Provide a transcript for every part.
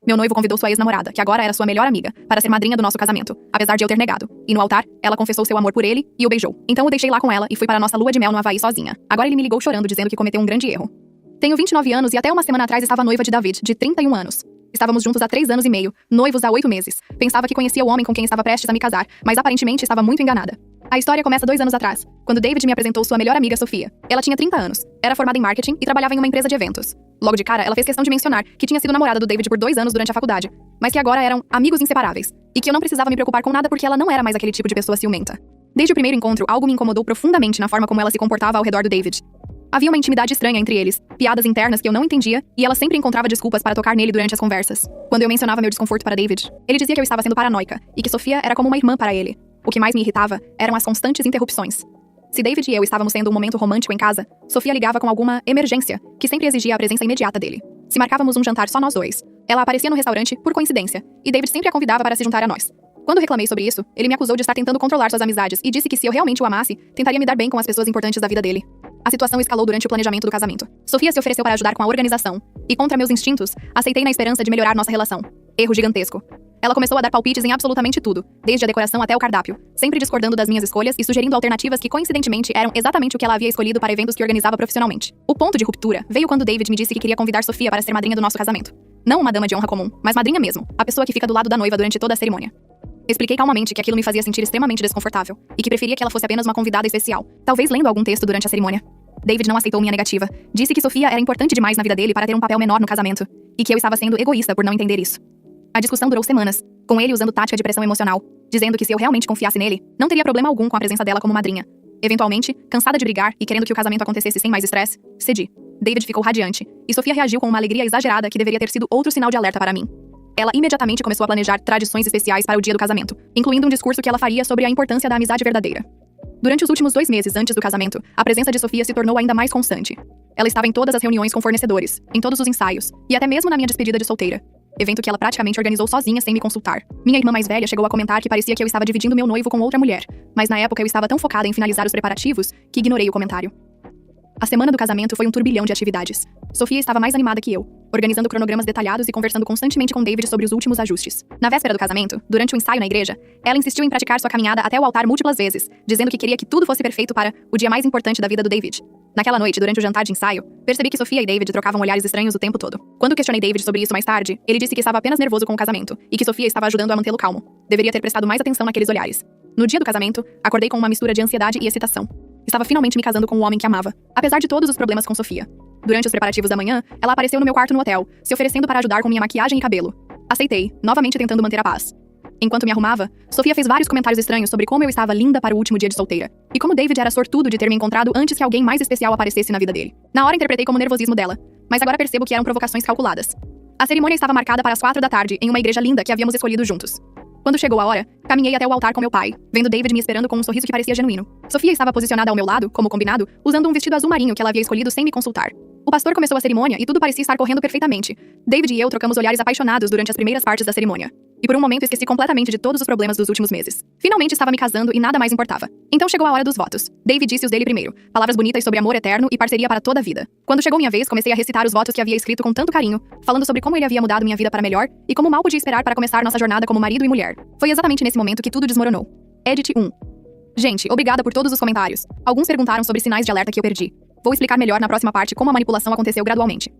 Meu noivo convidou sua ex-namorada, que agora era sua melhor amiga, para ser madrinha do nosso casamento, apesar de eu ter negado. E no altar, ela confessou seu amor por ele e o beijou. Então eu deixei lá com ela e fui para nossa lua de mel no Havaí sozinha. Agora ele me ligou chorando dizendo que cometeu um grande erro. Tenho 29 anos e até uma semana atrás estava noiva de David, de 31 anos. Estávamos juntos há 3 anos e meio, noivos há 8 meses. Pensava que conhecia o homem com quem estava prestes a me casar, mas aparentemente estava muito enganada. A história começa 2 anos atrás, quando David me apresentou sua melhor amiga Sofia. Ela tinha 30 anos, era formada em marketing e trabalhava em uma empresa de eventos. Logo de cara, ela fez questão de mencionar que tinha sido namorada do David por 2 anos durante a faculdade, mas que agora eram amigos inseparáveis, e que eu não precisava me preocupar com nada porque ela não era mais aquele tipo de pessoa ciumenta. Desde o primeiro encontro, algo me incomodou profundamente na forma como ela se comportava ao redor do David. Havia uma intimidade estranha entre eles, piadas internas que eu não entendia, e ela sempre encontrava desculpas para tocar nele durante as conversas. Quando eu mencionava meu desconforto para David, ele dizia que eu estava sendo paranoica, e que Sofia era como uma irmã para ele. O que mais me irritava eram as constantes interrupções. Se David e eu estávamos tendo um momento romântico em casa, Sofia ligava com alguma emergência, que sempre exigia a presença imediata dele. Se marcávamos um jantar só nós dois, ela aparecia no restaurante por coincidência, e David sempre a convidava para se juntar a nós. Quando reclamei sobre isso, ele me acusou de estar tentando controlar suas amizades e disse que se eu realmente o amasse, tentaria me dar bem com as pessoas importantes da vida dele. A situação escalou durante o planejamento do casamento. Sofia se ofereceu para ajudar com a organização, e contra meus instintos, aceitei na esperança de melhorar nossa relação. Erro gigantesco. Ela começou a dar palpites em absolutamente tudo, desde a decoração até o cardápio, sempre discordando das minhas escolhas e sugerindo alternativas que coincidentemente eram exatamente o que ela havia escolhido para eventos que organizava profissionalmente. O ponto de ruptura veio quando David me disse que queria convidar Sofia para ser madrinha do nosso casamento. Não uma dama de honra comum, mas madrinha mesmo, a pessoa que fica do lado da noiva durante toda a cerimônia. Expliquei calmamente que aquilo me fazia sentir extremamente desconfortável, e que preferia que ela fosse apenas uma convidada especial, talvez lendo algum texto durante a cerimônia. David não aceitou minha negativa. Disse que Sofia era importante demais na vida dele para ter um papel menor no casamento, e que eu estava sendo egoísta por não entender isso. A discussão durou semanas, com ele usando tática de pressão emocional, dizendo que se eu realmente confiasse nele, não teria problema algum com a presença dela como madrinha. Eventualmente, cansada de brigar e querendo que o casamento acontecesse sem mais estresse, cedi. David ficou radiante, e Sofia reagiu com uma alegria exagerada que deveria ter sido outro sinal de alerta para mim. Ela imediatamente começou a planejar tradições especiais para o dia do casamento, incluindo um discurso que ela faria sobre a importância da amizade verdadeira. Durante os últimos 2 meses antes do casamento, a presença de Sofia se tornou ainda mais constante. Ela estava em todas as reuniões com fornecedores, em todos os ensaios, e até mesmo na minha despedida de solteira. Evento que ela praticamente organizou sozinha sem me consultar. Minha irmã mais velha chegou a comentar que parecia que eu estava dividindo meu noivo com outra mulher, mas na época eu estava tão focada em finalizar os preparativos que ignorei o comentário. A semana do casamento foi um turbilhão de atividades. Sofia estava mais animada que eu, organizando cronogramas detalhados e conversando constantemente com David sobre os últimos ajustes. Na véspera do casamento, durante o ensaio na igreja, ela insistiu em praticar sua caminhada até o altar múltiplas vezes, dizendo que queria que tudo fosse perfeito para o dia mais importante da vida do David. Naquela noite, durante o jantar de ensaio, percebi que Sofia e David trocavam olhares estranhos o tempo todo. Quando questionei David sobre isso mais tarde, ele disse que estava apenas nervoso com o casamento, e que Sofia estava ajudando a mantê-lo calmo. Deveria ter prestado mais atenção naqueles olhares. No dia do casamento, acordei com uma mistura de ansiedade e excitação. Estava finalmente me casando com o homem que amava, apesar de todos os problemas com Sofia. Durante os preparativos da manhã, ela apareceu no meu quarto no hotel, se oferecendo para ajudar com minha maquiagem e cabelo. Aceitei, novamente tentando manter a paz. Enquanto me arrumava, Sofia fez vários comentários estranhos sobre como eu estava linda para o último dia de solteira, e como David era sortudo de ter me encontrado antes que alguém mais especial aparecesse na vida dele. Na hora interpretei como nervosismo dela, mas agora percebo que eram provocações calculadas. A cerimônia estava marcada para as 4 da tarde, em uma igreja linda que havíamos escolhido juntos. Quando chegou a hora, caminhei até o altar com meu pai, vendo David me esperando com um sorriso que parecia genuíno. Sofia estava posicionada ao meu lado, como combinado, usando um vestido azul marinho que ela havia escolhido sem me consultar. O pastor começou a cerimônia e tudo parecia estar correndo perfeitamente. David e eu trocamos olhares apaixonados durante as primeiras partes da cerimônia. E por um momento esqueci completamente de todos os problemas dos últimos meses. Finalmente estava me casando e nada mais importava. Então chegou a hora dos votos. David disse os dele primeiro, palavras bonitas sobre amor eterno e parceria para toda a vida. Quando chegou minha vez, comecei a recitar os votos que havia escrito com tanto carinho, falando sobre como ele havia mudado minha vida para melhor e como mal podia esperar para começar nossa jornada como marido e mulher. Foi exatamente nesse momento que tudo desmoronou. Edit 1. Gente, obrigada por todos os comentários. Alguns perguntaram sobre sinais de alerta que eu perdi. Vou explicar melhor na próxima parte como a manipulação aconteceu gradualmente.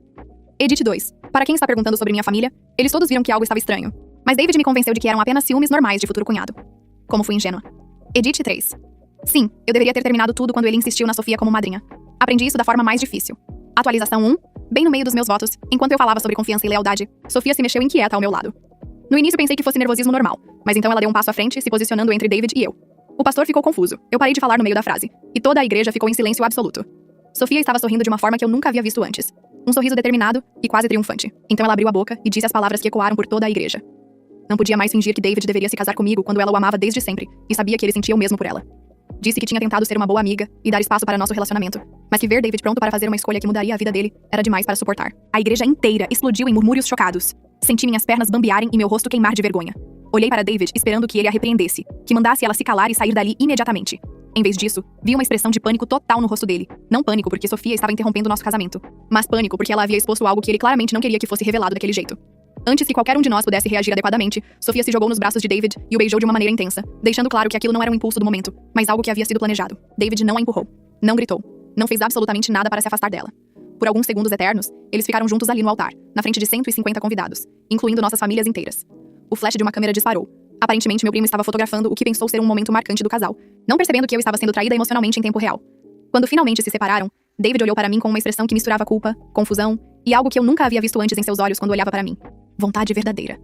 Edit 2. Para quem está perguntando sobre minha família, eles todos viram que algo estava estranho. Mas David me convenceu de que eram apenas ciúmes normais de futuro cunhado. Como fui ingênua. Edit 3. Sim, eu deveria ter terminado tudo quando ele insistiu na Sofia como madrinha. Aprendi isso da forma mais difícil. Atualização 1. Bem no meio dos meus votos, enquanto eu falava sobre confiança e lealdade, Sofia se mexeu inquieta ao meu lado. No início pensei que fosse nervosismo normal, mas então ela deu um passo à frente, se posicionando entre David e eu. O pastor ficou confuso. Eu parei de falar no meio da frase, e toda a igreja ficou em silêncio absoluto. Sofia estava sorrindo de uma forma que eu nunca havia visto antes. Um sorriso determinado e quase triunfante. Então ela abriu a boca e disse as palavras que ecoaram por toda a igreja. Não podia mais fingir que David deveria se casar comigo quando ela o amava desde sempre, e sabia que ele sentia o mesmo por ela. Disse que tinha tentado ser uma boa amiga e dar espaço para nosso relacionamento, mas que ver David pronto para fazer uma escolha que mudaria a vida dele era demais para suportar. A igreja inteira explodiu em murmúrios chocados. Senti minhas pernas bambearem e meu rosto queimar de vergonha. Olhei para David esperando que ele a repreendesse, que mandasse ela se calar e sair dali imediatamente. Em vez disso, vi uma expressão de pânico total no rosto dele. Não pânico porque Sofia estava interrompendo nosso casamento, mas pânico porque ela havia exposto algo que ele claramente não queria que fosse revelado daquele jeito. Antes que qualquer um de nós pudesse reagir adequadamente, Sofia se jogou nos braços de David e o beijou de uma maneira intensa, deixando claro que aquilo não era um impulso do momento, mas algo que havia sido planejado. David não a empurrou, não gritou, não fez absolutamente nada para se afastar dela. Por alguns segundos eternos, eles ficaram juntos ali no altar, na frente de 150 convidados, incluindo nossas famílias inteiras. O flash de uma câmera disparou. Aparentemente, meu primo estava fotografando o que pensou ser um momento marcante do casal, não percebendo que eu estava sendo traída emocionalmente em tempo real. Quando finalmente se separaram, David olhou para mim com uma expressão que misturava culpa, confusão e algo que eu nunca havia visto antes em seus olhos quando olhava para mim. Vontade verdadeira.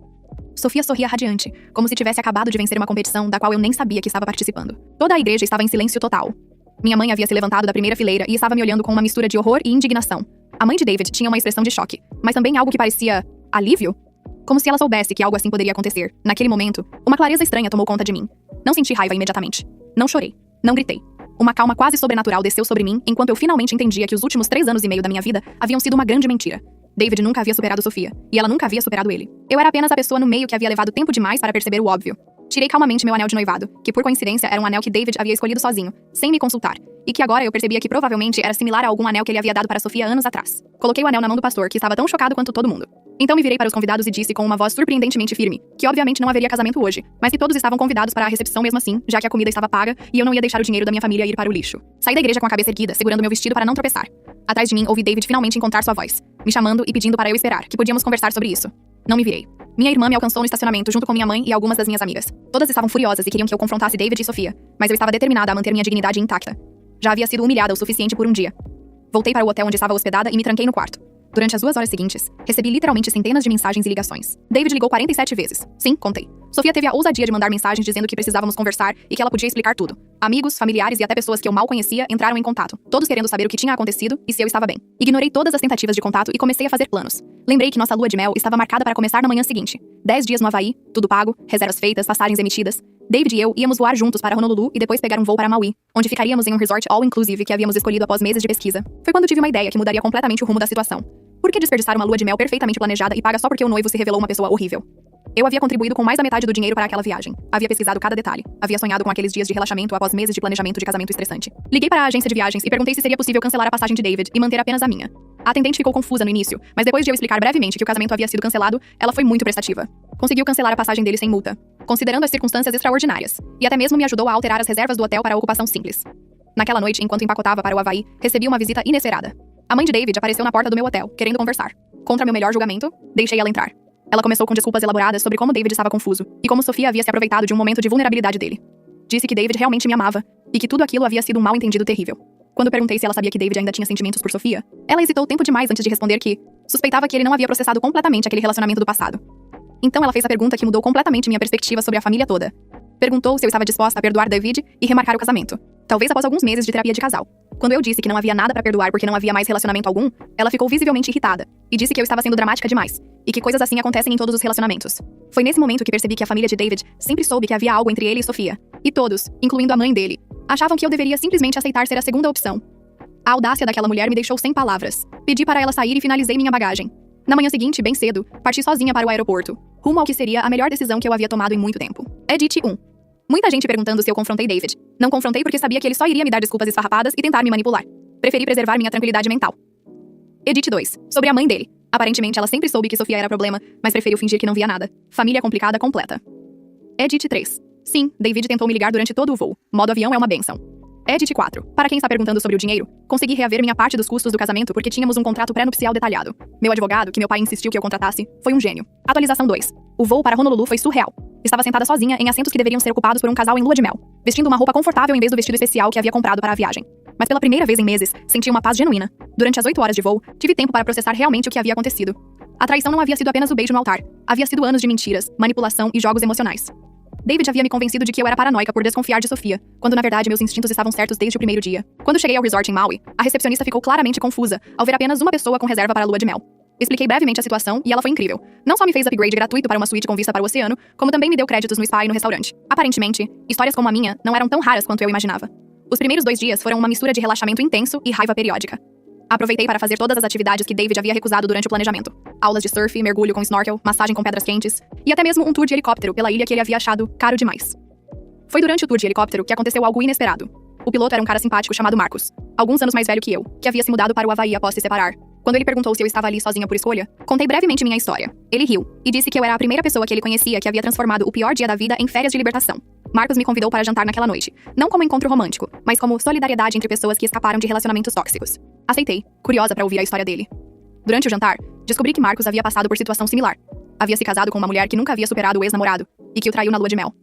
Sofia sorria radiante, como se tivesse acabado de vencer uma competição da qual eu nem sabia que estava participando. Toda a igreja estava em silêncio total. Minha mãe havia se levantado da primeira fileira e estava me olhando com uma mistura de horror e indignação. A mãe de David tinha uma expressão de choque, mas também algo que parecia alívio. Como se ela soubesse que algo assim poderia acontecer. Naquele momento, uma clareza estranha tomou conta de mim. Não senti raiva imediatamente. Não chorei. Não gritei. Uma calma quase sobrenatural desceu sobre mim enquanto eu finalmente entendia que os últimos 3 anos e meio da minha vida haviam sido uma grande mentira. David nunca havia superado Sofia, e ela nunca havia superado ele. Eu era apenas a pessoa no meio que havia levado tempo demais para perceber o óbvio. Tirei calmamente meu anel de noivado, que por coincidência era um anel que David havia escolhido sozinho, sem me consultar, e que agora eu percebia que provavelmente era similar a algum anel que ele havia dado para Sofia anos atrás. Coloquei o anel na mão do pastor, que estava tão chocado quanto todo mundo. Então me virei para os convidados e disse com uma voz surpreendentemente firme, que obviamente não haveria casamento hoje, mas que todos estavam convidados para a recepção mesmo assim, já que a comida estava paga e eu não ia deixar o dinheiro da minha família ir para o lixo. Saí da igreja com a cabeça erguida, segurando meu vestido para não tropeçar. Atrás de mim, ouvi David finalmente encontrar sua voz, me chamando e pedindo para eu esperar, que podíamos conversar sobre isso. Não me virei. Minha irmã me alcançou no estacionamento junto com minha mãe e algumas das minhas amigas. Todas estavam furiosas e queriam que eu confrontasse David e Sofia, mas eu estava determinada a manter minha dignidade intacta. Já havia sido humilhada o suficiente por um dia. Voltei para o hotel onde estava hospedada e me tranquei no quarto. Durante as 2 horas seguintes, recebi literalmente centenas de mensagens e ligações. David ligou 47 vezes. Sim, contei. Sofia teve a ousadia de mandar mensagens dizendo que precisávamos conversar e que ela podia explicar tudo. Amigos, familiares e até pessoas que eu mal conhecia entraram em contato, todos querendo saber o que tinha acontecido e se eu estava bem. Ignorei todas as tentativas de contato e comecei a fazer planos. Lembrei que nossa lua de mel estava marcada para começar na manhã seguinte. 10 dias no Havaí, tudo pago, reservas feitas, passagens emitidas. David e eu íamos voar juntos para Honolulu e depois pegar um voo para Maui, onde ficaríamos em um resort all-inclusive que havíamos escolhido após meses de pesquisa. Foi quando tive uma ideia que mudaria completamente o rumo da situação. Por que desperdiçar uma lua de mel perfeitamente planejada e paga só porque o noivo se revelou uma pessoa horrível? Eu havia contribuído com mais da metade do dinheiro para aquela viagem. Havia pesquisado cada detalhe. Havia sonhado com aqueles dias de relaxamento após meses de planejamento de casamento estressante. Liguei para a agência de viagens e perguntei se seria possível cancelar a passagem de David e manter apenas a minha. A atendente ficou confusa no início, mas depois de eu explicar brevemente que o casamento havia sido cancelado, ela foi muito prestativa. Conseguiu cancelar a passagem dele sem multa, considerando as circunstâncias extraordinárias, e até mesmo me ajudou a alterar as reservas do hotel para a ocupação simples. Naquela noite, enquanto empacotava para o Havaí, recebi uma visita inesperada. A mãe de David apareceu na porta do meu hotel, querendo conversar. Contra meu melhor julgamento, deixei ela entrar. Ela começou com desculpas elaboradas sobre como David estava confuso e como Sofia havia se aproveitado de um momento de vulnerabilidade dele. Disse que David realmente me amava e que tudo aquilo havia sido um mal-entendido terrível. Quando perguntei se ela sabia que David ainda tinha sentimentos por Sofia, ela hesitou tempo demais antes de responder que suspeitava que ele não havia processado completamente aquele relacionamento do passado. Então ela fez a pergunta que mudou completamente minha perspectiva sobre a família toda. Perguntou se eu estava disposta a perdoar David e remarcar o casamento, talvez após alguns meses de terapia de casal. Quando eu disse que não havia nada para perdoar porque não havia mais relacionamento algum, ela ficou visivelmente irritada e disse que eu estava sendo dramática demais e que coisas assim acontecem em todos os relacionamentos. Foi nesse momento que percebi que a família de David sempre soube que havia algo entre ele e Sofia. E todos, incluindo a mãe dele, achavam que eu deveria simplesmente aceitar ser a segunda opção. A audácia daquela mulher me deixou sem palavras. Pedi para ela sair e finalizei minha bagagem. Na manhã seguinte, bem cedo, parti sozinha para o aeroporto, rumo ao que seria a melhor decisão que eu havia tomado em muito tempo. Edit 1. Muita gente perguntando se eu confrontei David. Não confrontei porque sabia que ele só iria me dar desculpas esfarrapadas e tentar me manipular. Preferi preservar minha tranquilidade mental. Edit 2. Sobre a mãe dele. Aparentemente ela sempre soube que Sofia era problema, mas preferiu fingir que não via nada. Família complicada completa. Edit 3. Sim, David tentou me ligar durante todo o voo. Modo avião é uma bênção. Edit 4. Para quem está perguntando sobre o dinheiro, consegui reaver minha parte dos custos do casamento porque tínhamos um contrato pré-nupcial detalhado. Meu advogado, que meu pai insistiu que eu contratasse, foi um gênio. Atualização 2. O voo para Honolulu foi surreal. Estava sentada sozinha em assentos que deveriam ser ocupados por um casal em lua de mel, vestindo uma roupa confortável em vez do vestido especial que havia comprado para a viagem. Mas pela primeira vez em meses, senti uma paz genuína. Durante as 8 horas de voo, tive tempo para processar realmente o que havia acontecido. A traição não havia sido apenas o beijo no altar. Havia sido anos de mentiras, manipulação e jogos emocionais. David havia me convencido de que eu era paranoica por desconfiar de Sofia, quando na verdade meus instintos estavam certos desde o primeiro dia. Quando cheguei ao resort em Maui, a recepcionista ficou claramente confusa ao ver apenas uma pessoa com reserva para a lua de mel. Expliquei brevemente a situação e ela foi incrível. Não só me fez upgrade gratuito para uma suíte com vista para o oceano, como também me deu créditos no spa e no restaurante. Aparentemente, histórias como a minha não eram tão raras quanto eu imaginava. Os primeiros 2 dias foram uma mistura de relaxamento intenso e raiva periódica. Aproveitei para fazer todas as atividades que David havia recusado durante o planejamento. Aulas de surf, mergulho com snorkel, massagem com pedras quentes e até mesmo um tour de helicóptero pela ilha que ele havia achado caro demais. Foi durante o tour de helicóptero que aconteceu algo inesperado. O piloto era um cara simpático chamado Marcos, alguns anos mais velho que eu, que havia se mudado para o Havaí após se separar. Quando ele perguntou se eu estava ali sozinha por escolha, contei brevemente minha história. Ele riu e disse que eu era a primeira pessoa que ele conhecia que havia transformado o pior dia da vida em férias de libertação. Marcos me convidou para jantar naquela noite, não como encontro romântico, mas como solidariedade entre pessoas que escaparam de relacionamentos tóxicos. Aceitei, curiosa para ouvir a história dele. Durante o jantar, descobri que Marcos havia passado por situação similar. Havia se casado com uma mulher que nunca havia superado o ex-namorado e que o traiu na lua de mel.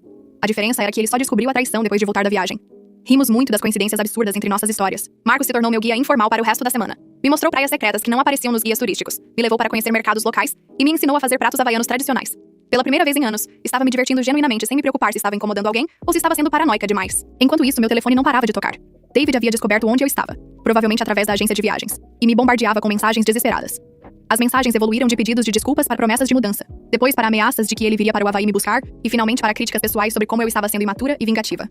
A diferença era que ele só descobriu a traição depois de voltar da viagem. Rimos muito das coincidências absurdas entre nossas histórias. Marcos se tornou meu guia informal para o resto da semana. Me mostrou praias secretas que não apareciam nos guias turísticos, me levou para conhecer mercados locais e me ensinou a fazer pratos havaianos tradicionais. Pela primeira vez em anos, estava me divertindo genuinamente sem me preocupar se estava incomodando alguém ou se estava sendo paranoica demais. Enquanto isso, meu telefone não parava de tocar. David havia descoberto onde eu estava, provavelmente através da agência de viagens, e me bombardeava com mensagens desesperadas. As mensagens evoluíram de pedidos de desculpas para promessas de mudança, depois para ameaças de que ele viria para o Havaí me buscar, e finalmente para críticas pessoais sobre como eu estava sendo imatura e vingativa.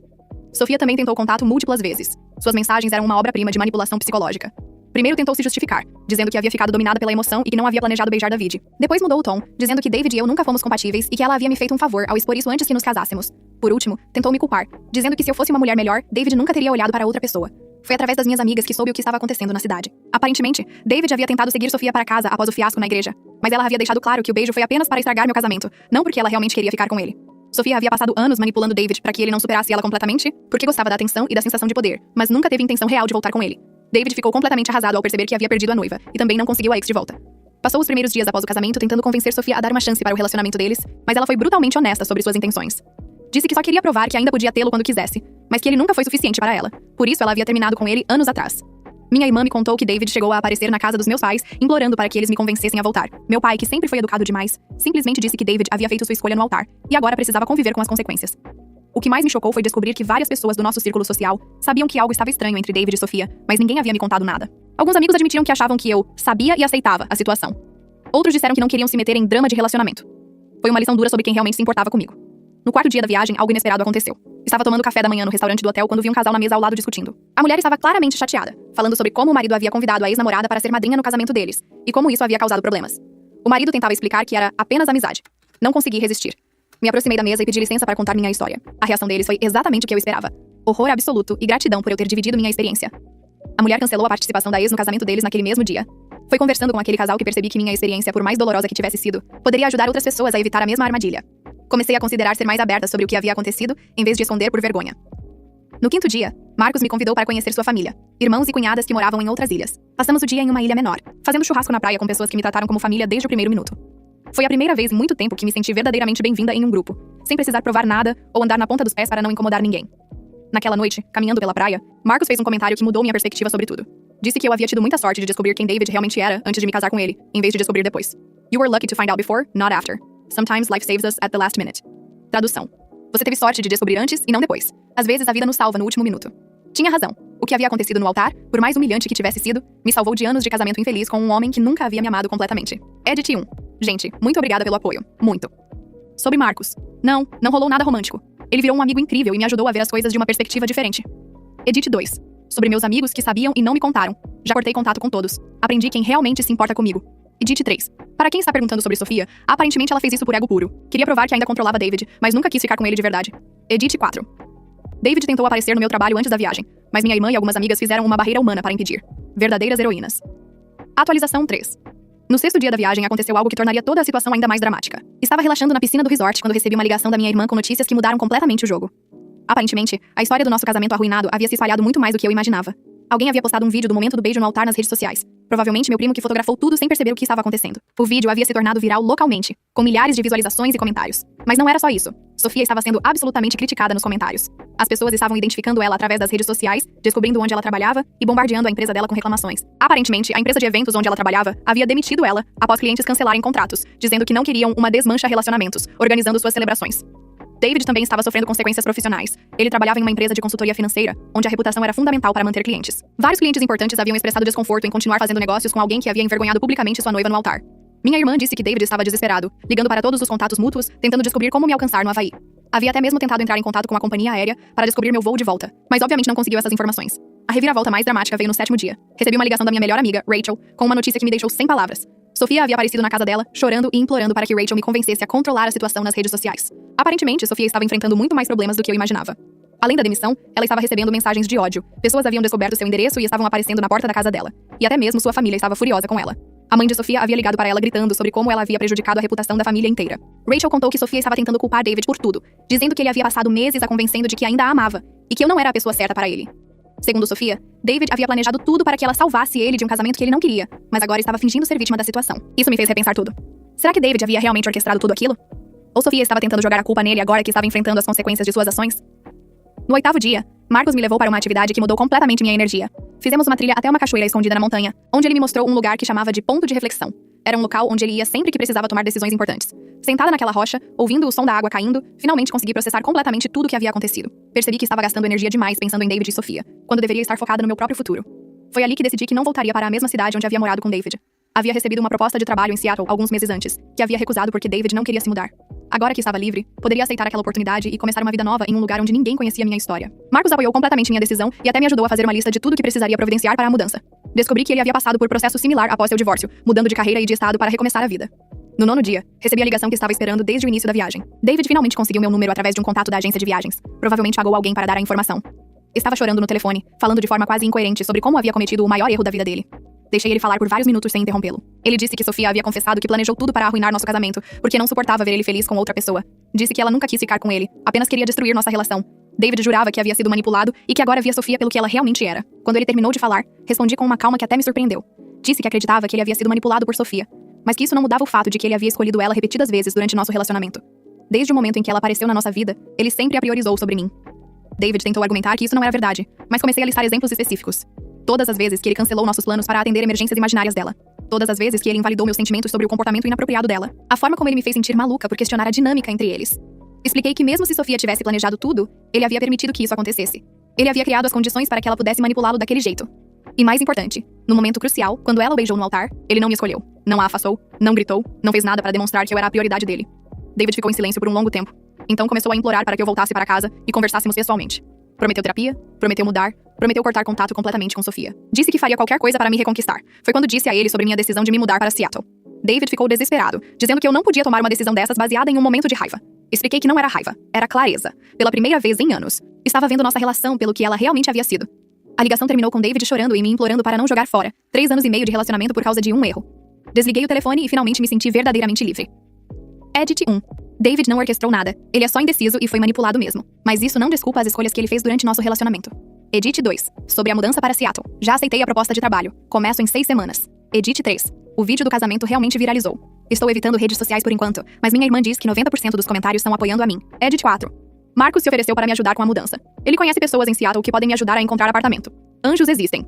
Sofia também tentou contato múltiplas vezes. Suas mensagens eram uma obra-prima de manipulação psicológica. Primeiro tentou se justificar, dizendo que havia ficado dominada pela emoção e que não havia planejado beijar David. Depois mudou o tom, dizendo que David e eu nunca fomos compatíveis e que ela havia me feito um favor ao expor isso antes que nos casássemos. Por último, tentou me culpar, dizendo que se eu fosse uma mulher melhor, David nunca teria olhado para outra pessoa. Foi através das minhas amigas que soube o que estava acontecendo na cidade. Aparentemente, David havia tentado seguir Sofia para casa após o fiasco na igreja, mas ela havia deixado claro que o beijo foi apenas para estragar meu casamento, não porque ela realmente queria ficar com ele. Sofia havia passado anos manipulando David para que ele não superasse ela completamente, porque gostava da atenção e da sensação de poder, mas nunca teve intenção real de voltar com ele. David ficou completamente arrasado ao perceber que havia perdido a noiva, e também não conseguiu a ex de volta. Passou os primeiros dias após o casamento tentando convencer Sofia a dar uma chance para o relacionamento deles, mas ela foi brutalmente honesta sobre suas intenções. Disse que só queria provar que ainda podia tê-lo quando quisesse, mas que ele nunca foi suficiente para ela. Por isso ela havia terminado com ele anos atrás. Minha irmã me contou que David chegou a aparecer na casa dos meus pais, implorando para que eles me convencessem a voltar. Meu pai, que sempre foi educado demais, simplesmente disse que David havia feito sua escolha no altar, e agora precisava conviver com as consequências. O que mais me chocou foi descobrir que várias pessoas do nosso círculo social sabiam que algo estava estranho entre David e Sofia, mas ninguém havia me contado nada. Alguns amigos admitiram que achavam que eu sabia e aceitava a situação. Outros disseram que não queriam se meter em drama de relacionamento. Foi uma lição dura sobre quem realmente se importava comigo. No quarto dia da viagem, algo inesperado aconteceu. Estava tomando café da manhã no restaurante do hotel quando vi um casal na mesa ao lado discutindo. A mulher estava claramente chateada, falando sobre como o marido havia convidado a ex-namorada para ser madrinha no casamento deles, e como isso havia causado problemas. O marido tentava explicar que era apenas amizade. Não consegui resistir. Me aproximei da mesa e pedi licença para contar minha história. A reação deles foi exatamente o que eu esperava. Horror absoluto e gratidão por eu ter dividido minha experiência. A mulher cancelou a participação da ex no casamento deles naquele mesmo dia. Foi conversando com aquele casal que percebi que minha experiência, por mais dolorosa que tivesse sido, poderia ajudar outras pessoas a evitar a mesma armadilha. Comecei a considerar ser mais aberta sobre o que havia acontecido, em vez de esconder por vergonha. No quinto dia, Marcos me convidou para conhecer sua família, irmãos e cunhadas que moravam em outras ilhas. Passamos o dia em uma ilha menor, fazendo churrasco na praia com pessoas que me trataram como família desde o primeiro minuto. Foi a primeira vez em muito tempo que me senti verdadeiramente bem-vinda em um grupo, sem precisar provar nada ou andar na ponta dos pés para não incomodar ninguém. Naquela noite, caminhando pela praia, Marcos fez um comentário que mudou minha perspectiva sobre tudo. Disse que eu havia tido muita sorte de descobrir quem David realmente era antes de me casar com ele, em vez de descobrir depois. You were lucky to find out before, not after. Sometimes life saves us at the last minute. Tradução. Você teve sorte de descobrir antes e não depois. Às vezes a vida nos salva no último minuto. Tinha razão. O que havia acontecido no altar, por mais humilhante que tivesse sido, me salvou de anos de casamento infeliz com um homem que nunca havia me amado completamente. Edit 1. Gente, muito obrigada pelo apoio. Muito. Sobre Marcos. Não rolou nada romântico. Ele virou um amigo incrível e me ajudou a ver as coisas de uma perspectiva diferente. Edit 2. Sobre meus amigos que sabiam e não me contaram. Já cortei contato com todos. Aprendi quem realmente se importa comigo. Edit 3. Para quem está perguntando sobre Sofia, aparentemente ela fez isso por ego puro. Queria provar que ainda controlava David, mas nunca quis ficar com ele de verdade. Edit 4. David tentou aparecer no meu trabalho antes da viagem, mas minha irmã e algumas amigas fizeram uma barreira humana para impedir. Verdadeiras heroínas. Atualização 3. No sexto dia da viagem aconteceu algo que tornaria toda a situação ainda mais dramática. Estava relaxando na piscina do resort quando recebi uma ligação da minha irmã com notícias que mudaram completamente o jogo. Aparentemente, a história do nosso casamento arruinado havia se espalhado muito mais do que eu imaginava. Alguém havia postado um vídeo do momento do beijo no altar nas redes sociais. Provavelmente meu primo que fotografou tudo sem perceber o que estava acontecendo. O vídeo havia se tornado viral localmente, com milhares de visualizações e comentários. Mas não era só isso. Sofia estava sendo absolutamente criticada nos comentários. As pessoas estavam identificando ela através das redes sociais, descobrindo onde ela trabalhava e bombardeando a empresa dela com reclamações. Aparentemente, a empresa de eventos onde ela trabalhava havia demitido ela após clientes cancelarem contratos, dizendo que não queriam uma desmancha relacionamentos, organizando suas celebrações. David também estava sofrendo consequências profissionais. Ele trabalhava em uma empresa de consultoria financeira, onde a reputação era fundamental para manter clientes. Vários clientes importantes haviam expressado desconforto em continuar fazendo negócios com alguém que havia envergonhado publicamente sua noiva no altar. Minha irmã disse que David estava desesperado, ligando para todos os contatos mútuos, tentando descobrir como me alcançar no Havaí. Havia até mesmo tentado entrar em contato com a companhia aérea para descobrir meu voo de volta, mas obviamente não conseguiu essas informações. A reviravolta mais dramática veio no sétimo dia. Recebi uma ligação da minha melhor amiga, Rachel, com uma notícia que me deixou sem palavras. Sofia havia aparecido na casa dela, chorando e implorando para que Rachel me convencesse a controlar a situação nas redes sociais. Aparentemente, Sofia estava enfrentando muito mais problemas do que eu imaginava. Além da demissão, ela estava recebendo mensagens de ódio. Pessoas haviam descoberto seu endereço e estavam aparecendo na porta da casa dela. E até mesmo sua família estava furiosa com ela. A mãe de Sofia havia ligado para ela gritando sobre como ela havia prejudicado a reputação da família inteira. Rachel contou que Sofia estava tentando culpar David por tudo, dizendo que ele havia passado meses a convencendo de que ainda a amava e que eu não era a pessoa certa para ele. Segundo Sofia, David havia planejado tudo para que ela salvasse ele de um casamento que ele não queria, mas agora estava fingindo ser vítima da situação. Isso me fez repensar tudo. Será que David havia realmente orquestrado tudo aquilo? Ou Sofia estava tentando jogar a culpa nele agora que estava enfrentando as consequências de suas ações? No 8º dia, Marcos me levou para uma atividade que mudou completamente minha energia. Fizemos uma trilha até uma cachoeira escondida na montanha, onde ele me mostrou um lugar que chamava de ponto de reflexão. Era um local onde ele ia sempre que precisava tomar decisões importantes. Sentada naquela rocha, ouvindo o som da água caindo, finalmente consegui processar completamente tudo o que havia acontecido. Percebi que estava gastando energia demais pensando em David e Sofia, quando deveria estar focada no meu próprio futuro. Foi ali que decidi que não voltaria para a mesma cidade onde havia morado com David. Havia recebido uma proposta de trabalho em Seattle alguns meses antes, que havia recusado porque David não queria se mudar. Agora que estava livre, poderia aceitar aquela oportunidade e começar uma vida nova em um lugar onde ninguém conhecia minha história. Marcos apoiou completamente minha decisão e até me ajudou a fazer uma lista de tudo que precisaria providenciar para a mudança. Descobri que ele havia passado por processo similar após seu divórcio, mudando de carreira e de estado para recomeçar a vida. No 9º dia, recebi a ligação que estava esperando desde o início da viagem. David finalmente conseguiu meu número através de um contato da agência de viagens. Provavelmente pagou alguém para dar a informação. Estava chorando no telefone, falando de forma quase incoerente sobre como havia cometido o maior erro da vida dele. Deixei ele falar por vários minutos sem interrompê-lo. Ele disse que Sofia havia confessado que planejou tudo para arruinar nosso casamento, porque não suportava ver ele feliz com outra pessoa. Disse que ela nunca quis ficar com ele, apenas queria destruir nossa relação. David jurava que havia sido manipulado e que agora via Sofia pelo que ela realmente era. Quando ele terminou de falar, respondi com uma calma que até me surpreendeu. Disse que acreditava que ele havia sido manipulado por Sofia, mas que isso não mudava o fato de que ele havia escolhido ela repetidas vezes durante nosso relacionamento. Desde o momento em que ela apareceu na nossa vida, ele sempre a priorizou sobre mim. David tentou argumentar que isso não era verdade, mas comecei a listar exemplos específicos. Todas as vezes que ele cancelou nossos planos para atender emergências imaginárias dela. Todas as vezes que ele invalidou meus sentimentos sobre o comportamento inapropriado dela. A forma como ele me fez sentir maluca por questionar a dinâmica entre eles. Expliquei que mesmo se Sofia tivesse planejado tudo, ele havia permitido que isso acontecesse. Ele havia criado as condições para que ela pudesse manipulá-lo daquele jeito. E mais importante, no momento crucial, quando ela o beijou no altar, ele não me escolheu, não a afastou, não gritou, não fez nada para demonstrar que eu era a prioridade dele. David ficou em silêncio por um longo tempo. Então começou a implorar para que eu voltasse para casa e conversássemos pessoalmente. Prometeu terapia, prometeu mudar, prometeu cortar contato completamente com Sofia. Disse que faria qualquer coisa para me reconquistar. Foi quando disse a ele sobre minha decisão de me mudar para Seattle. David ficou desesperado, dizendo que eu não podia tomar uma decisão dessas baseada em um momento de raiva. Expliquei que não era raiva, era clareza. Pela primeira vez em anos, estava vendo nossa relação pelo que ela realmente havia sido. A ligação terminou com David chorando e me implorando para não jogar fora 3 anos e meio de relacionamento por causa de um erro. Desliguei o telefone e finalmente me senti verdadeiramente livre. Edit 1. David não orquestrou nada. Ele é só indeciso e foi manipulado mesmo. Mas isso não desculpa as escolhas que ele fez durante nosso relacionamento. Edit 2. Sobre a mudança para Seattle. Já aceitei a proposta de trabalho. Começo em 6 semanas. Edit 3. O vídeo do casamento realmente viralizou. Estou evitando redes sociais por enquanto, mas minha irmã diz que 90% dos comentários estão apoiando a mim. Edit 4. Marcos se ofereceu para me ajudar com a mudança. Ele conhece pessoas em Seattle que podem me ajudar a encontrar apartamento. Anjos existem.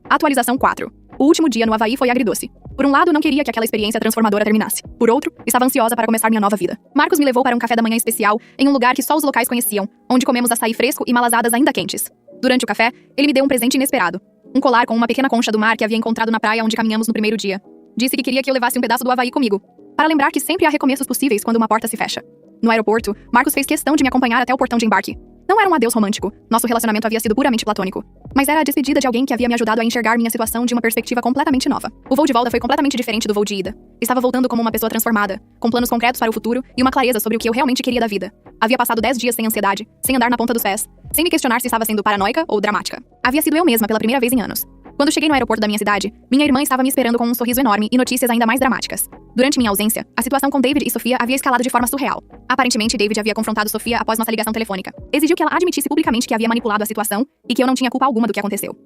Atualização 4. O último dia no Havaí foi agridoce. Por um lado, não queria que aquela experiência transformadora terminasse. Por outro, estava ansiosa para começar minha nova vida. Marcos me levou para um café da manhã especial, em um lugar que só os locais conheciam, onde comemos açaí fresco e malasadas ainda quentes. Durante o café, ele me deu um presente inesperado. Um colar com uma pequena concha do mar que havia encontrado na praia onde caminhamos no primeiro dia. Disse que queria que eu levasse um pedaço do Havaí comigo, para lembrar que sempre há recomeços possíveis quando uma porta se fecha. No aeroporto, Marcos fez questão de me acompanhar até o portão de embarque. Não era um adeus romântico, nosso relacionamento havia sido puramente platônico. Mas era a despedida de alguém que havia me ajudado a enxergar minha situação de uma perspectiva completamente nova. O voo de volta foi completamente diferente do voo de ida. Estava voltando como uma pessoa transformada, com planos concretos para o futuro e uma clareza sobre o que eu realmente queria da vida. Havia passado 10 dias sem ansiedade, sem andar na ponta dos pés, sem me questionar se estava sendo paranoica ou dramática. Havia sido eu mesma pela primeira vez em anos. Quando cheguei no aeroporto da minha cidade, minha irmã estava me esperando com um sorriso enorme e notícias ainda mais dramáticas. Durante minha ausência, a situação com David e Sofia havia escalado de forma surreal. Aparentemente, David havia confrontado Sofia após nossa ligação telefônica. Exigiu que ela admitisse publicamente que havia manipulado a situação e que eu não tinha culpa alguma do que aconteceu.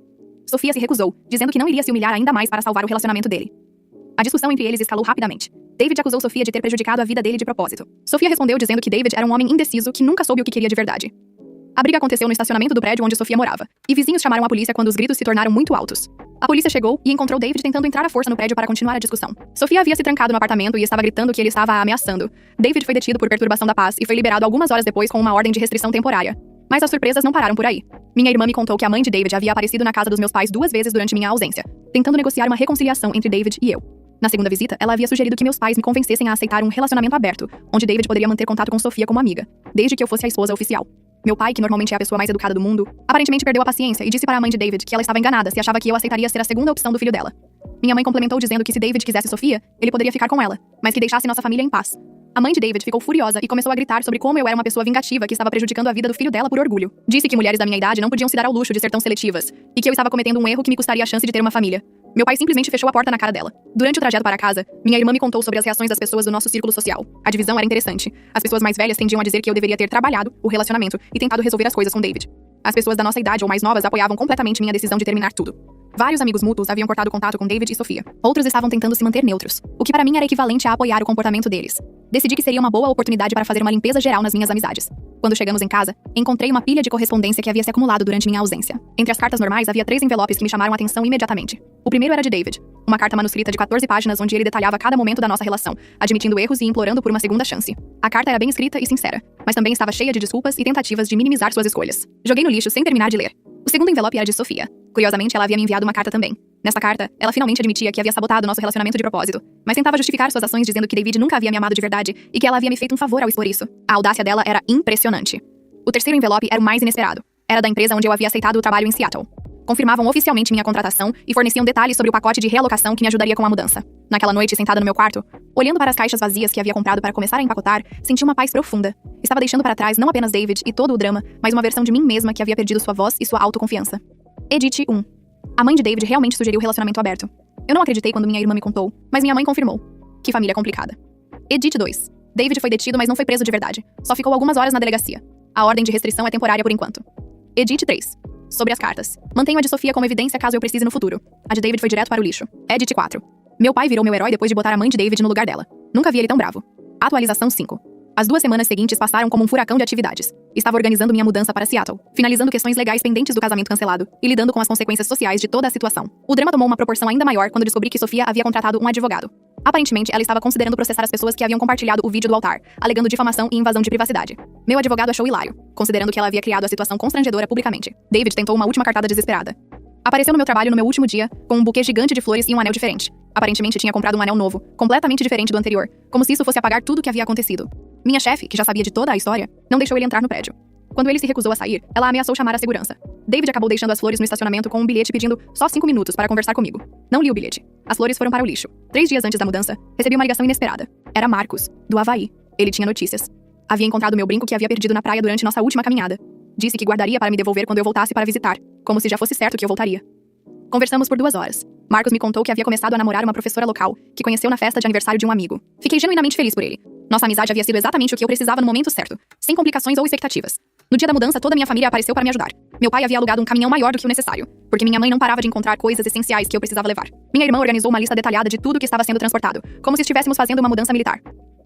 Sofia se recusou, dizendo que não iria se humilhar ainda mais para salvar o relacionamento dele. A discussão entre eles escalou rapidamente. David acusou Sofia de ter prejudicado a vida dele de propósito. Sofia respondeu dizendo que David era um homem indeciso que nunca soube o que queria de verdade. A briga aconteceu no estacionamento do prédio onde Sofia morava, e vizinhos chamaram a polícia quando os gritos se tornaram muito altos. A polícia chegou e encontrou David tentando entrar à força no prédio para continuar a discussão. Sofia havia se trancado no apartamento e estava gritando que ele estava a ameaçando. David foi detido por perturbação da paz e foi liberado algumas horas depois com uma ordem de restrição temporária. Mas as surpresas não pararam por aí. Minha irmã me contou que a mãe de David havia aparecido na casa dos meus pais 2 vezes durante minha ausência, tentando negociar uma reconciliação entre David e eu. Na segunda visita, ela havia sugerido que meus pais me convencessem a aceitar um relacionamento aberto, onde David poderia manter contato com Sofia como amiga, desde que eu fosse a esposa oficial. Meu pai, que normalmente é a pessoa mais educada do mundo, aparentemente perdeu a paciência e disse para a mãe de David que ela estava enganada se achava que eu aceitaria ser a segunda opção do filho dela. Minha mãe complementou dizendo que se David quisesse Sofia, ele poderia ficar com ela, mas que deixasse nossa família em paz. A mãe de David ficou furiosa e começou a gritar sobre como eu era uma pessoa vingativa que estava prejudicando a vida do filho dela por orgulho. Disse que mulheres da minha idade não podiam se dar ao luxo de ser tão seletivas e que eu estava cometendo um erro que me custaria a chance de ter uma família. Meu pai simplesmente fechou a porta na cara dela. Durante o trajeto para casa, minha irmã me contou sobre as reações das pessoas do nosso círculo social. A divisão era interessante. As pessoas mais velhas tendiam a dizer que eu deveria ter trabalhado o relacionamento e tentado resolver as coisas com David. As pessoas da nossa idade ou mais novas apoiavam completamente minha decisão de terminar tudo. Vários amigos mútuos haviam cortado contato com David e Sofia. Outros estavam tentando se manter neutros, o que para mim era equivalente a apoiar o comportamento deles. Decidi que seria uma boa oportunidade para fazer uma limpeza geral nas minhas amizades. Quando chegamos em casa, encontrei uma pilha de correspondência que havia se acumulado durante minha ausência. Entre as cartas normais, havia 3 envelopes que me chamaram a atenção imediatamente. O primeiro era de David, uma carta manuscrita de 14 páginas onde ele detalhava cada momento da nossa relação, admitindo erros e implorando por uma segunda chance. A carta era bem escrita e sincera, mas também estava cheia de desculpas e tentativas de minimizar suas escolhas. Joguei no lixo sem terminar de ler. O segundo envelope era de Sofia. Curiosamente, ela havia me enviado uma carta também. Nesta carta, ela finalmente admitia que havia sabotado nosso relacionamento de propósito, mas tentava justificar suas ações dizendo que David nunca havia me amado de verdade e que ela havia me feito um favor ao expor isso. A audácia dela era impressionante. O terceiro envelope era o mais inesperado. Era da empresa onde eu havia aceitado o trabalho em Seattle. Confirmavam oficialmente minha contratação e forneciam detalhes sobre o pacote de realocação que me ajudaria com a mudança. Naquela noite, sentada no meu quarto, olhando para as caixas vazias que havia comprado para começar a empacotar, senti uma paz profunda. Estava deixando para trás não apenas David e todo o drama, mas uma versão de mim mesma que havia perdido sua voz e sua autoconfiança. Edit 1. A mãe de David realmente sugeriu relacionamento aberto. Eu não acreditei quando minha irmã me contou, mas minha mãe confirmou. Que família complicada. Edit 2. David foi detido, mas não foi preso de verdade. Só ficou algumas horas na delegacia. A ordem de restrição é temporária por enquanto. Edit 3. Sobre as cartas. Mantenho a de Sofia como evidência caso eu precise no futuro. A de David foi direto para o lixo. Edit 4. Meu pai virou meu herói depois de botar a mãe de David no lugar dela. Nunca vi ele tão bravo. Atualização 5. As 2 semanas seguintes passaram como um furacão de atividades. Estava organizando minha mudança para Seattle, finalizando questões legais pendentes do casamento cancelado e lidando com as consequências sociais de toda a situação. O drama tomou uma proporção ainda maior quando descobri que Sofia havia contratado um advogado. Aparentemente, ela estava considerando processar as pessoas que haviam compartilhado o vídeo do altar, alegando difamação e invasão de privacidade. Meu advogado achou hilário, considerando que ela havia criado a situação constrangedora publicamente. David tentou uma última cartada desesperada. Apareceu no meu trabalho no meu último dia, com um buquê gigante de flores e um anel diferente. Aparentemente tinha comprado um anel novo, completamente diferente do anterior, como se isso fosse apagar tudo o que havia acontecido. Minha chefe, que já sabia de toda a história, não deixou ele entrar no prédio. Quando ele se recusou a sair, ela ameaçou chamar a segurança. David acabou deixando as flores no estacionamento com um bilhete pedindo só 5 minutos para conversar comigo. Não li o bilhete. As flores foram para o lixo. 3 dias antes da mudança, recebi uma ligação inesperada. Era Marcos, do Havaí. Ele tinha notícias. Havia encontrado meu brinco que havia perdido na praia durante nossa última caminhada. Disse que guardaria para me devolver quando eu voltasse para visitar, como se já fosse certo que eu voltaria. Conversamos por 2 horas. Marcos me contou que havia começado a namorar uma professora local, que conheceu na festa de aniversário de um amigo. Fiquei genuinamente feliz por ele. Nossa amizade havia sido exatamente o que eu precisava no momento certo, sem complicações ou expectativas. No dia da mudança, toda minha família apareceu para me ajudar. Meu pai havia alugado um caminhão maior do que o necessário, porque minha mãe não parava de encontrar coisas essenciais que eu precisava levar. Minha irmã organizou uma lista detalhada de tudo que estava sendo transportado, como se estivéssemos fazendo uma mudança militar.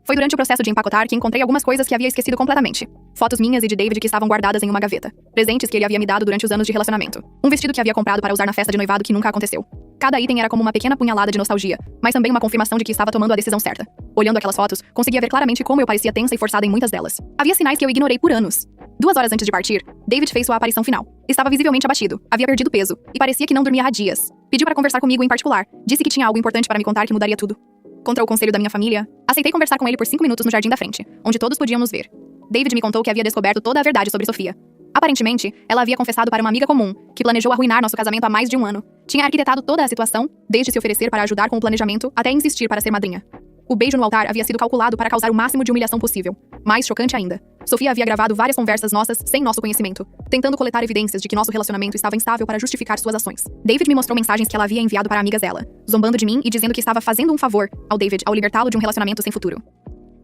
Foi durante o processo de empacotar que encontrei algumas coisas que havia esquecido completamente. Fotos minhas e de David que estavam guardadas em uma gaveta. Presentes que ele havia me dado durante os anos de relacionamento. Um vestido que havia comprado para usar na festa de noivado que nunca aconteceu. Cada item era como uma pequena punhalada de nostalgia, mas também uma confirmação de que estava tomando a decisão certa. Olhando aquelas fotos, conseguia ver claramente como eu parecia tensa e forçada em muitas delas. Havia sinais que eu ignorei por anos. 2 horas antes de partir, David fez sua aparição final. Estava visivelmente abatido, havia perdido peso, e parecia que não dormia há dias. Pediu para conversar comigo em particular. Disse que tinha algo importante para me contar que mudaria tudo. Contra o conselho da minha família, aceitei conversar com ele por 5 minutos no jardim da frente, onde todos podíamos nos ver. David me contou que havia descoberto toda a verdade sobre Sofia. Aparentemente, ela havia confessado para uma amiga comum, que planejou arruinar nosso casamento há mais de 1 ano. Tinha arquitetado toda a situação, desde se oferecer para ajudar com o planejamento, até insistir para ser madrinha. O beijo no altar havia sido calculado para causar o máximo de humilhação possível. Mais chocante ainda, Sofia havia gravado várias conversas nossas sem nosso conhecimento, tentando coletar evidências de que nosso relacionamento estava instável para justificar suas ações. David me mostrou mensagens que ela havia enviado para amigas dela, zombando de mim e dizendo que estava fazendo um favor ao David ao libertá-lo de um relacionamento sem futuro.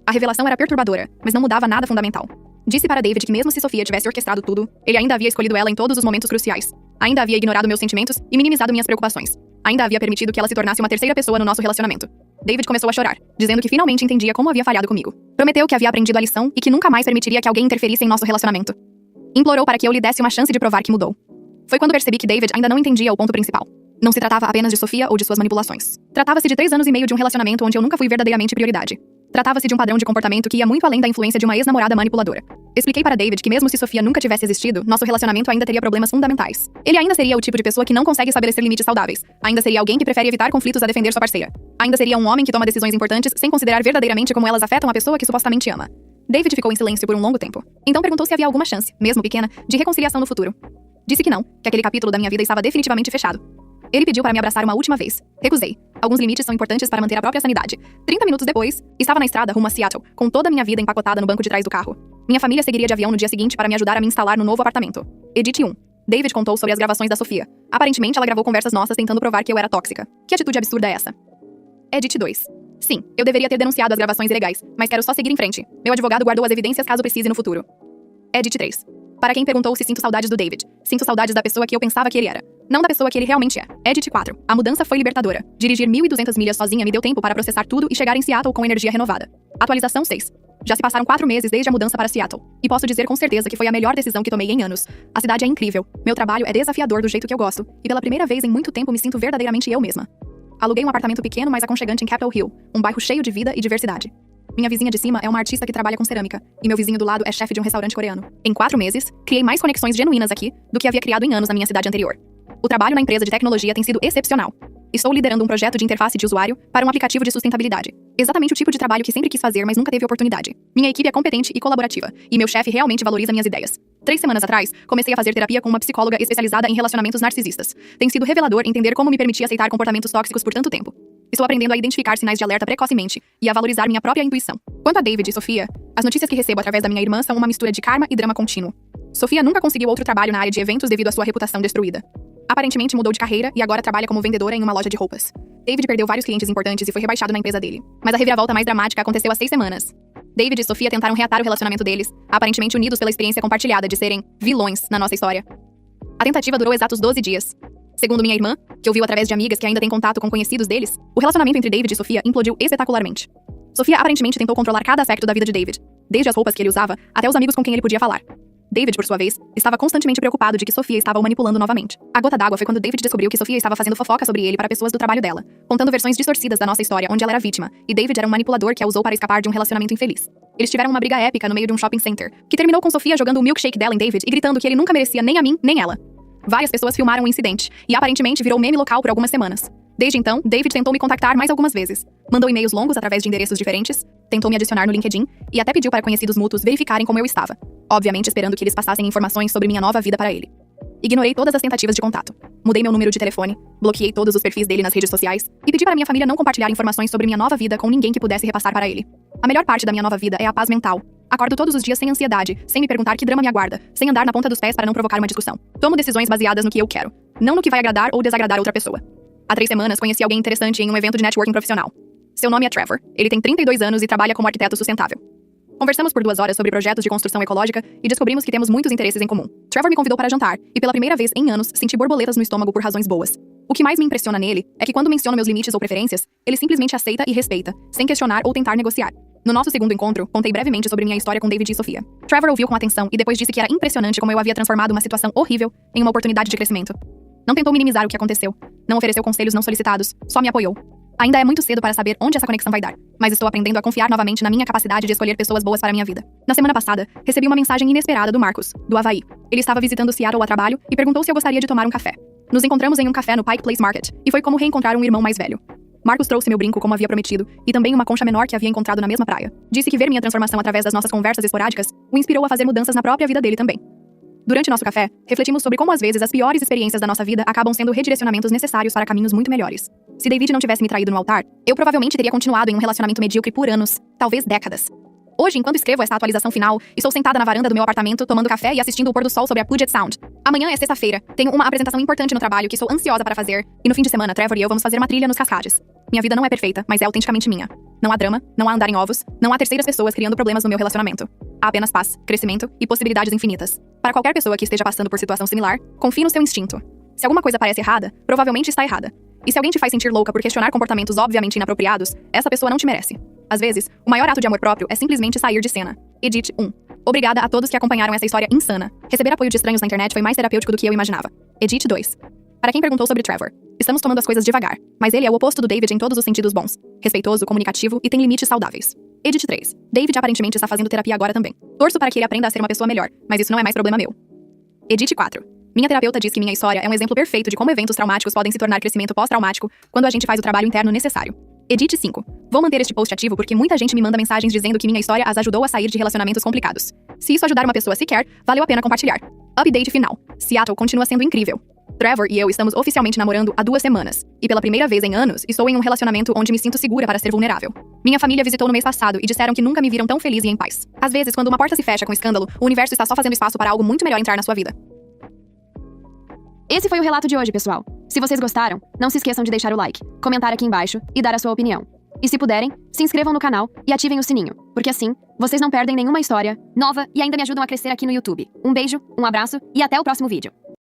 A revelação era perturbadora, mas não mudava nada fundamental. Disse para David que mesmo se Sofia tivesse orquestrado tudo, ele ainda havia escolhido ela em todos os momentos cruciais. Ainda havia ignorado meus sentimentos e minimizado minhas preocupações. Ainda havia permitido que ela se tornasse uma terceira pessoa no nosso relacionamento. David começou a chorar, dizendo que finalmente entendia como havia falhado comigo. Prometeu que havia aprendido a lição e que nunca mais permitiria que alguém interferisse em nosso relacionamento. Implorou para que eu lhe desse uma chance de provar que mudou. Foi quando percebi que David ainda não entendia o ponto principal. Não se tratava apenas de Sofia ou de suas manipulações. Tratava-se de 3 anos e meio de um relacionamento onde eu nunca fui verdadeiramente prioridade. Tratava-se de um padrão de comportamento que ia muito além da influência de uma ex-namorada manipuladora. Expliquei para David que mesmo se Sofia nunca tivesse existido, nosso relacionamento ainda teria problemas fundamentais. Ele ainda seria o tipo de pessoa que não consegue estabelecer limites saudáveis. Ainda seria alguém que prefere evitar conflitos a defender sua parceira. Ainda seria um homem que toma decisões importantes sem considerar verdadeiramente como elas afetam a pessoa que supostamente ama. David ficou em silêncio por um longo tempo. Então perguntou se havia alguma chance, mesmo pequena, de reconciliação no futuro. Disse que não, que aquele capítulo da minha vida estava definitivamente fechado. Ele pediu para me abraçar uma última vez. Recusei. Alguns limites são importantes para manter a própria sanidade. 30 minutos depois, estava na estrada rumo a Seattle, com toda a minha vida empacotada no banco de trás do carro. Minha família seguiria de avião no dia seguinte para me ajudar a me instalar no novo apartamento. Edit 1. David contou sobre as gravações da Sofia. Aparentemente, ela gravou conversas nossas tentando provar que eu era tóxica. Que atitude absurda é essa? Edit 2. Sim, eu deveria ter denunciado as gravações ilegais, mas quero só seguir em frente. Meu advogado guardou as evidências caso precise no futuro. Edit 3. Para quem perguntou se sinto saudades do David, sinto saudades da pessoa que eu pensava que ele era, não da pessoa que ele realmente é. Edit 4. A mudança foi libertadora. Dirigir 1.200 milhas sozinha me deu tempo para processar tudo e chegar em Seattle com energia renovada. Atualização 6. Já se passaram 4 meses desde a mudança para Seattle, e posso dizer com certeza que foi a melhor decisão que tomei em anos. A cidade é incrível, meu trabalho é desafiador do jeito que eu gosto, e pela primeira vez em muito tempo me sinto verdadeiramente eu mesma. Aluguei um apartamento pequeno, mas aconchegante em Capitol Hill, um bairro cheio de vida e diversidade. Minha vizinha de cima é uma artista que trabalha com cerâmica, e meu vizinho do lado é chefe de um restaurante coreano. Em 4 meses, criei mais conexões genuínas aqui do que havia criado em anos na minha cidade anterior. O trabalho na empresa de tecnologia tem sido excepcional. Estou liderando um projeto de interface de usuário para um aplicativo de sustentabilidade. Exatamente o tipo de trabalho que sempre quis fazer, mas nunca teve oportunidade. Minha equipe é competente e colaborativa, e meu chefe realmente valoriza minhas ideias. 3 semanas atrás, comecei a fazer terapia com uma psicóloga especializada em relacionamentos narcisistas. Tem sido revelador entender como me permiti aceitar comportamentos tóxicos por tanto tempo. Estou aprendendo a identificar sinais de alerta precocemente e a valorizar minha própria intuição. Quanto a David e Sofia, as notícias que recebo através da minha irmã são uma mistura de karma e drama contínuo. Sofia nunca conseguiu outro trabalho na área de eventos devido à sua reputação destruída. Aparentemente mudou de carreira e agora trabalha como vendedora em uma loja de roupas. David perdeu vários clientes importantes e foi rebaixado na empresa dele. Mas a reviravolta mais dramática aconteceu há 6 semanas. David e Sofia tentaram reatar o relacionamento deles, aparentemente unidos pela experiência compartilhada de serem vilões na nossa história. A tentativa durou exatos 12 dias. Segundo minha irmã, que ouviu através de amigas que ainda têm contato com conhecidos deles, o relacionamento entre David e Sofia implodiu espetacularmente. Sofia aparentemente tentou controlar cada aspecto da vida de David, desde as roupas que ele usava até os amigos com quem ele podia falar. David, por sua vez, estava constantemente preocupado de que Sofia estava o manipulando novamente. A gota d'água foi quando David descobriu que Sofia estava fazendo fofoca sobre ele para pessoas do trabalho dela, contando versões distorcidas da nossa história onde ela era vítima, e David era um manipulador que a usou para escapar de um relacionamento infeliz. Eles tiveram uma briga épica no meio de um shopping center, que terminou com Sofia jogando o milkshake dela em David e gritando que ele nunca merecia nem a mim, nem ela. Várias pessoas filmaram o incidente, e aparentemente virou meme local por algumas semanas. Desde então, David tentou me contactar mais algumas vezes. Mandou e-mails longos através de endereços diferentes, tentou me adicionar no LinkedIn e até pediu para conhecidos mútuos verificarem como eu estava, obviamente esperando que eles passassem informações sobre minha nova vida para ele. Ignorei todas as tentativas de contato. Mudei meu número de telefone, bloqueei todos os perfis dele nas redes sociais e pedi para minha família não compartilhar informações sobre minha nova vida com ninguém que pudesse repassar para ele. A melhor parte da minha nova vida é a paz mental. Acordo todos os dias sem ansiedade, sem me perguntar que drama me aguarda, sem andar na ponta dos pés para não provocar uma discussão. Tomo decisões baseadas no que eu quero, não no que vai agradar ou desagradar outra pessoa. Há 3 semanas conheci alguém interessante em um evento de networking profissional. Seu nome é Trevor. Ele tem 32 anos e trabalha como arquiteto sustentável. Conversamos por 2 horas sobre projetos de construção ecológica e descobrimos que temos muitos interesses em comum. Trevor me convidou para jantar e pela primeira vez em anos senti borboletas no estômago por razões boas. O que mais me impressiona nele é que quando menciono meus limites ou preferências, ele simplesmente aceita e respeita, sem questionar ou tentar negociar. No nosso segundo encontro, contei brevemente sobre minha história com David e Sofia. Trevor ouviu com atenção e depois disse que era impressionante como eu havia transformado uma situação horrível em uma oportunidade de crescimento. Não tentou minimizar o que aconteceu, não ofereceu conselhos não solicitados, só me apoiou. Ainda é muito cedo para saber onde essa conexão vai dar, mas estou aprendendo a confiar novamente na minha capacidade de escolher pessoas boas para a minha vida. Na semana passada, recebi uma mensagem inesperada do Marcos, do Havaí. Ele estava visitando Seattle a trabalho e perguntou se eu gostaria de tomar um café. Nos encontramos em um café no Pike Place Market, e foi como reencontrar um irmão mais velho. Marcos trouxe meu brinco como havia prometido, e também uma concha menor que havia encontrado na mesma praia. Disse que ver minha transformação através das nossas conversas esporádicas o inspirou a fazer mudanças na própria vida dele também. Durante nosso café, refletimos sobre como às vezes as piores experiências da nossa vida acabam sendo redirecionamentos necessários para caminhos muito melhores. Se David não tivesse me traído no altar, eu provavelmente teria continuado em um relacionamento medíocre por anos, talvez décadas. Hoje, enquanto escrevo esta atualização final, estou sentada na varanda do meu apartamento tomando café e assistindo o pôr do sol sobre a Puget Sound. Amanhã é sexta-feira, tenho uma apresentação importante no trabalho que estou ansiosa para fazer, e no fim de semana, Trevor e eu vamos fazer uma trilha nos Cascades. Minha vida não é perfeita, mas é autenticamente minha. Não há drama, não há andar em ovos, não há terceiras pessoas criando problemas no meu relacionamento. Há apenas paz, crescimento e possibilidades infinitas. Para qualquer pessoa que esteja passando por situação similar, confie no seu instinto. Se alguma coisa parece errada, provavelmente está errada. E se alguém te faz sentir louca por questionar comportamentos obviamente inapropriados, essa pessoa não te merece. Às vezes, o maior ato de amor próprio é simplesmente sair de cena. Edit 1. Obrigada a todos que acompanharam essa história insana. Receber apoio de estranhos na internet foi mais terapêutico do que eu imaginava. Edit 2. Para quem perguntou sobre Trevor, estamos tomando as coisas devagar, mas ele é o oposto do David em todos os sentidos bons. Respeitoso, comunicativo e tem limites saudáveis. Edit 3. David aparentemente está fazendo terapia agora também. Torço para que ele aprenda a ser uma pessoa melhor, mas isso não é mais problema meu. Edit 4. Minha terapeuta diz que minha história é um exemplo perfeito de como eventos traumáticos podem se tornar crescimento pós-traumático quando a gente faz o trabalho interno necessário. Edit 5. Vou manter este post ativo porque muita gente me manda mensagens dizendo que minha história as ajudou a sair de relacionamentos complicados. Se isso ajudar uma pessoa sequer, valeu a pena compartilhar. Update final. Seattle continua sendo incrível. Trevor e eu estamos oficialmente namorando há 2 semanas. E pela primeira vez em anos, estou em um relacionamento onde me sinto segura para ser vulnerável. Minha família visitou no mês passado e disseram que nunca me viram tão feliz e em paz. Às vezes, quando uma porta se fecha com escândalo, o universo está só fazendo espaço para algo muito melhor entrar na sua vida. Esse foi o relato de hoje, pessoal. Se vocês gostaram, não se esqueçam de deixar o like, comentar aqui embaixo e dar a sua opinião. E se puderem, se inscrevam no canal e ativem o sininho, porque assim, vocês não perdem nenhuma história nova e ainda me ajudam a crescer aqui no YouTube. Um beijo, um abraço e até o próximo vídeo.